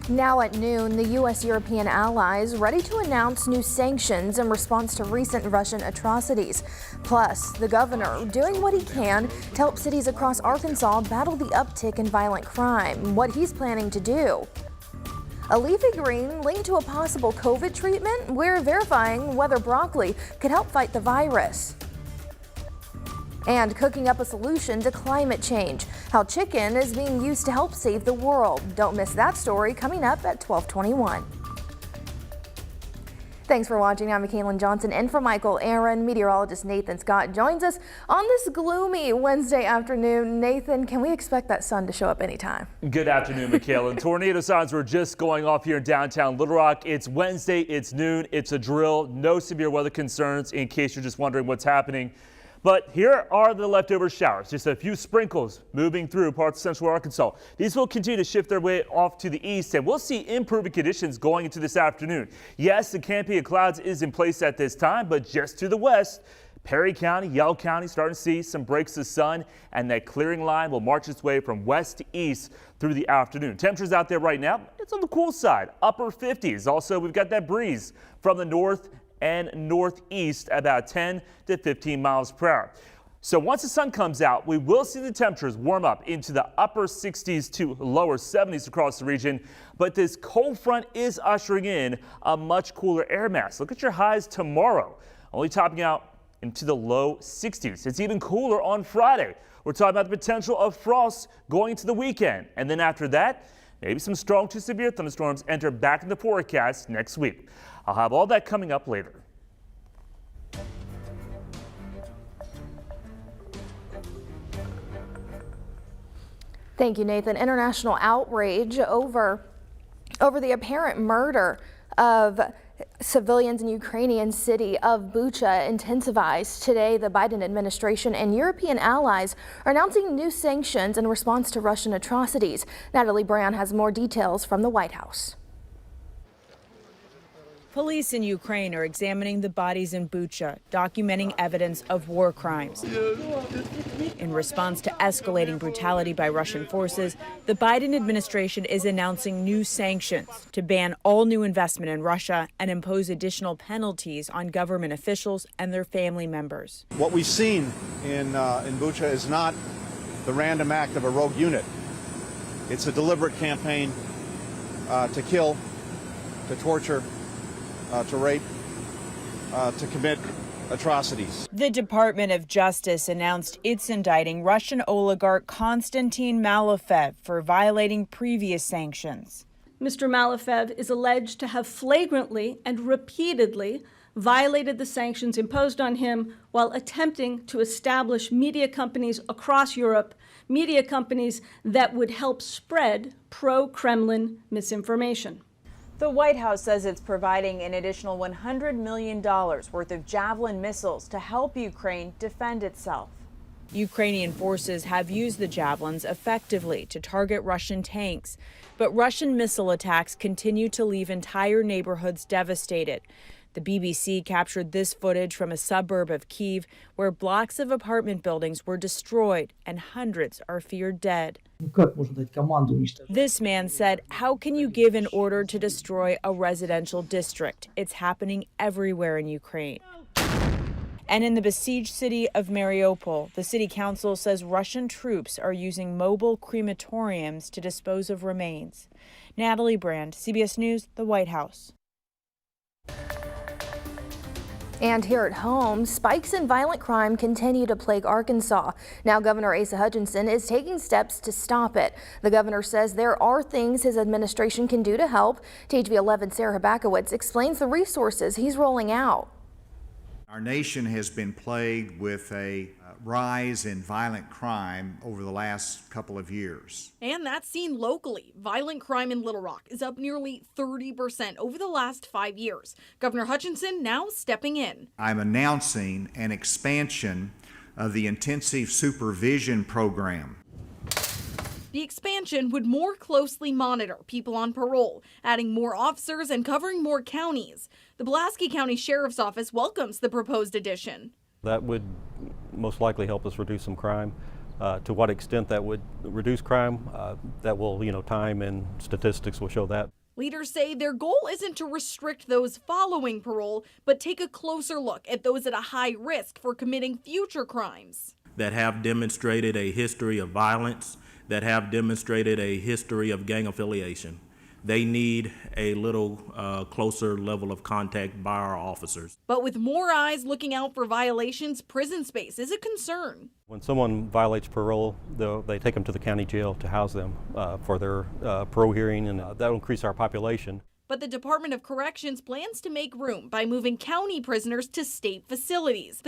Now at noon, the U.S.-European allies ready to announce new sanctions in response to recent Russian atrocities. Plus, the governor doing what he can to help cities across Arkansas battle the uptick in violent crime, what he's planning to do. A leafy green linked to a possible COVID treatment. We're verifying whether broccoli could help fight the virus. And cooking up a solution to climate change, how chicken is being used to help save the world. Don't miss that story coming up at 12:21. Thanks for watching. I'm Mackailyn Johnson, in for Michael Aaron. Meteorologist Nathan Scott joins us on this gloomy Wednesday afternoon. Nathan, can we expect that sun to show up anytime? Good afternoon, Mackailyn. Tornado signs were just going off here in downtown Little Rock. It's Wednesday, it's noon, it's a drill. No severe weather concerns in case you're just wondering what's happening. But here are the leftover showers, just a few sprinkles moving through parts of central Arkansas. These will continue to shift their way off to the east, and we'll see improving conditions going into this afternoon. Yes, the canopy of clouds is in place at this time, but just to the west, Perry County, Yell County starting to see some breaks of sun, and that clearing line will march its way from west to east through the afternoon. Temperatures out there right now, it's on the cool side, upper 50s. Also, we've got that breeze from the north and northeast, about 10 to 15 miles per hour. So once the sun comes out, we will see the temperatures warm up into the upper 60s to lower 70s across the region. But this cold front is ushering in a much cooler air mass. Look at your highs tomorrow, only topping out into the low 60s. It's even cooler on Friday. We're talking about the potential of frost going into the weekend. And then after that, maybe some strong to severe thunderstorms enter back in the forecast next week. I'll have all that coming up later. Thank you, Nathan. International outrage over the apparent murder of civilians in Ukrainian city of Bucha intensifies. Today, the Biden administration and European allies are announcing new sanctions in response to Russian atrocities. Natalie Brown has more details from the White House. Police in Ukraine are examining the bodies in Bucha, documenting evidence of war crimes. In response to escalating brutality by Russian forces, the Biden administration is announcing new sanctions to ban all new investment in Russia and impose additional penalties on government officials and their family members. What we've seen in Bucha is not the random act of a rogue unit. It's a deliberate campaign to kill, to torture, to rape, to commit atrocities. The Department of Justice announced it's indicting Russian oligarch Konstantin Malofev for violating previous sanctions. Mr. Malofev is alleged to have flagrantly and repeatedly violated the sanctions imposed on him while attempting to establish media companies across Europe, media companies that would help spread pro-Kremlin misinformation. The White House says it's providing an additional $100 million worth of Javelin missiles to help Ukraine defend itself. Ukrainian forces have used the Javelins effectively to target Russian tanks, but Russian missile attacks continue to leave entire neighborhoods devastated. The BBC captured this footage from a suburb of Kyiv where blocks of apartment buildings were destroyed and hundreds are feared dead. This man said, "How can you give an order to destroy a residential district? It's happening everywhere in Ukraine." And in the besieged city of Mariupol, the city council says Russian troops are using mobile crematoriums to dispose of remains. Natalie Brand, CBS News, the White House. And here at home, spikes in violent crime continue to plague Arkansas. Now, Governor Asa Hutchinson is taking steps to stop it. The governor says there are things his administration can do to help. THV 11's Sarah Bakowitz explains the resources he's rolling out. Our nation has been plagued with a rise in violent crime over the last couple of years. And that's seen locally. Violent crime in Little Rock is up nearly 30% over the last 5 years. Governor Hutchinson now stepping in. I'm announcing an expansion of the intensive supervision program. The expansion would more closely monitor people on parole, adding more officers and covering more counties. The Pulaski County Sheriff's Office welcomes the proposed addition. That would most likely help us reduce some crime. To what extent that would reduce crime, that will, time and statistics will show that. Leaders say their goal isn't to restrict those following parole, but take a closer look at those at a high risk for committing future crimes. That have demonstrated a history of violence, that have demonstrated a history of gang affiliation. They need a little closer level of contact by our officers. But with more eyes looking out for violations, prison space is a concern. When someone violates parole, they take them to the county jail to house them for their parole hearing, and that'll increase our population. But the Department of Corrections plans to make room by moving county prisoners to state facilities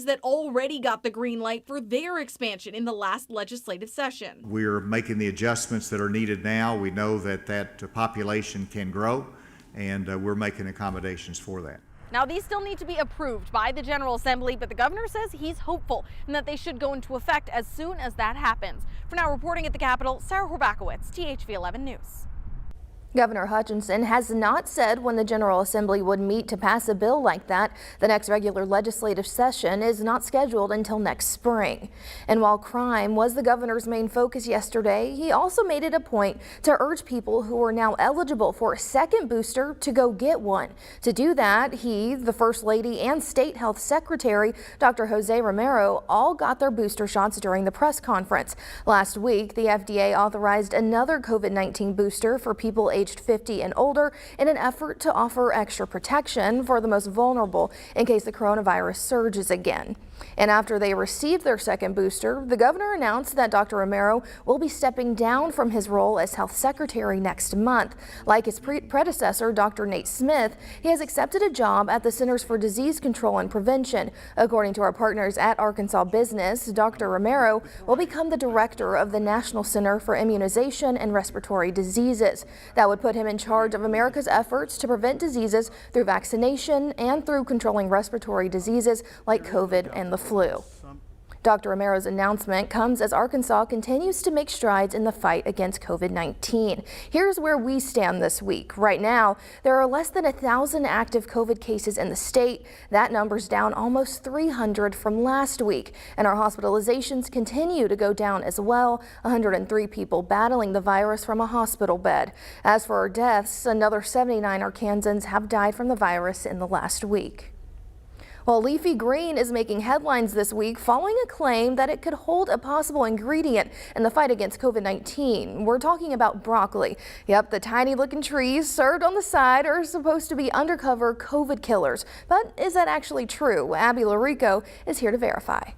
that already got the green light for their expansion in the last legislative session. We're making the adjustments that are needed now. We know that population can grow, and we're making accommodations for that. Now, these still need to be approved by the General Assembly, but the governor says he's hopeful and that they should go into effect as soon as that happens. For now, reporting at the Capitol, Sarah Horbakowitz, THV11 News. Governor Hutchinson has not said when the General Assembly would meet to pass a bill like that. The next regular legislative session is not scheduled until next spring. And while crime was the governor's main focus yesterday, he also made it a point to urge people who are now eligible for a second booster to go get one. To do that, he, the First Lady, and State Health Secretary Dr. Jose Romero all got their booster shots during the press conference. Last week, the FDA authorized another COVID-19 booster for people aged 50 and older in an effort to offer extra protection for the most vulnerable in case the coronavirus surges again. And after they received their second booster, the governor announced that Dr. Romero will be stepping down from his role as health secretary next month. Like his predecessor, Dr. Nate Smith, he has accepted a job at the Centers for Disease Control and Prevention. According to our partners at Arkansas Business, Dr. Romero will become the director of the National Center for Immunization and Respiratory Diseases. That would put him in charge of America's efforts to prevent diseases through vaccination and through controlling respiratory diseases like COVID and the flu. Dr. Romero's announcement comes as Arkansas continues to make strides in the fight against COVID-19. Here's where we stand this week. Right now, there are less than 1,000 active COVID cases in the state. That number's down almost 300 from last week. And our hospitalizations continue to go down as well. 103 people battling the virus from a hospital bed. As for our deaths, another 79 Arkansans have died from the virus in the last week. Well, leafy green is making headlines this week following a claim that it could hold a possible ingredient in the fight against COVID-19. We're talking about broccoli. Yep, the tiny looking trees served on the side are supposed to be undercover COVID killers. But is that actually true? Abby Larico is here to verify.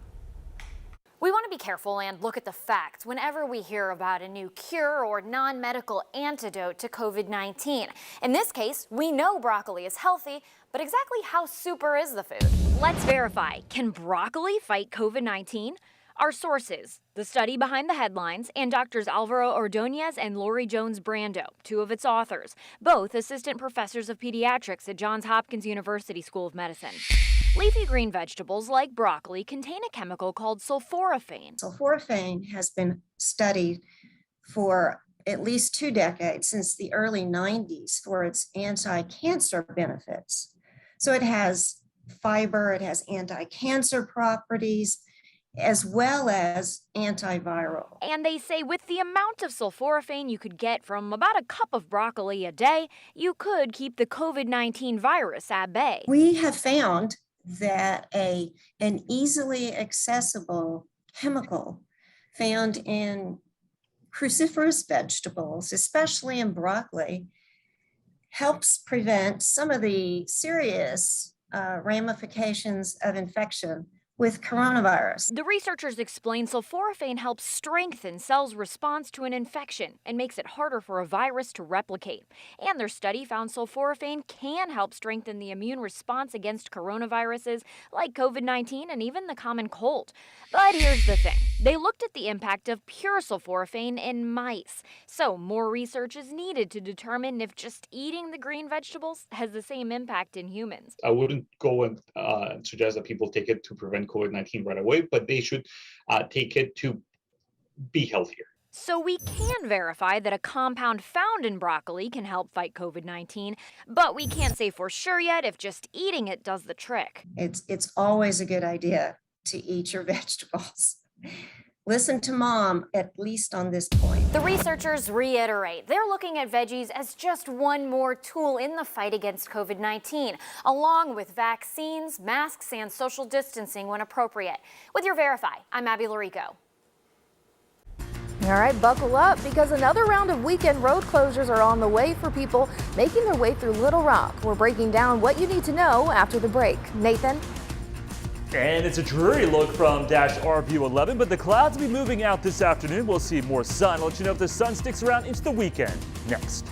We want to be careful and look at the facts whenever we hear about a new cure or non-medical antidote to COVID-19. In this case, we know broccoli is healthy, but exactly how super is the food? Let's verify. Can broccoli fight COVID-19? Our sources, the study behind the headlines, and Drs. Alvaro Ordonez and Lori Jones-Brando, two of its authors, both assistant professors of pediatrics at Johns Hopkins University School of Medicine. Leafy green vegetables like broccoli contain a chemical called sulforaphane. Sulforaphane has been studied for at least 2 decades, since the early 90s, for its anti-cancer benefits. So it has fiber, it has anti-cancer properties, as well as antiviral. And they say with the amount of sulforaphane you could get from about a cup of broccoli a day, you could keep the COVID-19 virus at bay. We have found that an easily accessible chemical found in cruciferous vegetables, especially in broccoli, helps prevent some of the serious ramifications of infection with coronavirus. The researchers explain sulforaphane helps strengthen cells' response to an infection and makes it harder for a virus to replicate. And their study found sulforaphane can help strengthen the immune response against coronaviruses like COVID-19 and even the common cold. But here's the thing. They looked at the impact of pure sulforaphane in mice. So more research is needed to determine if just eating the green vegetables has the same impact in humans. I wouldn't go and suggest that people take it to prevent COVID-19 right away, but they should take it to be healthier. So we can verify that a compound found in broccoli can help fight COVID-19, but we can't say for sure yet if just eating it does the trick. It's always a good idea to eat your vegetables. Listen to mom, at least on this point. The researchers reiterate they're looking at veggies as just one more tool in the fight against COVID-19, along with vaccines, masks, and social distancing when appropriate. With your Verify, I'm Abby Larico. All right, buckle up because another round of weekend road closures are on the way for people making their way through Little Rock. We're breaking down what you need to know after the break. Nathan? And it's a dreary look from RView 11, but the clouds will be moving out this afternoon. We'll see more sun. I'll let you know if the sun sticks around into the weekend next.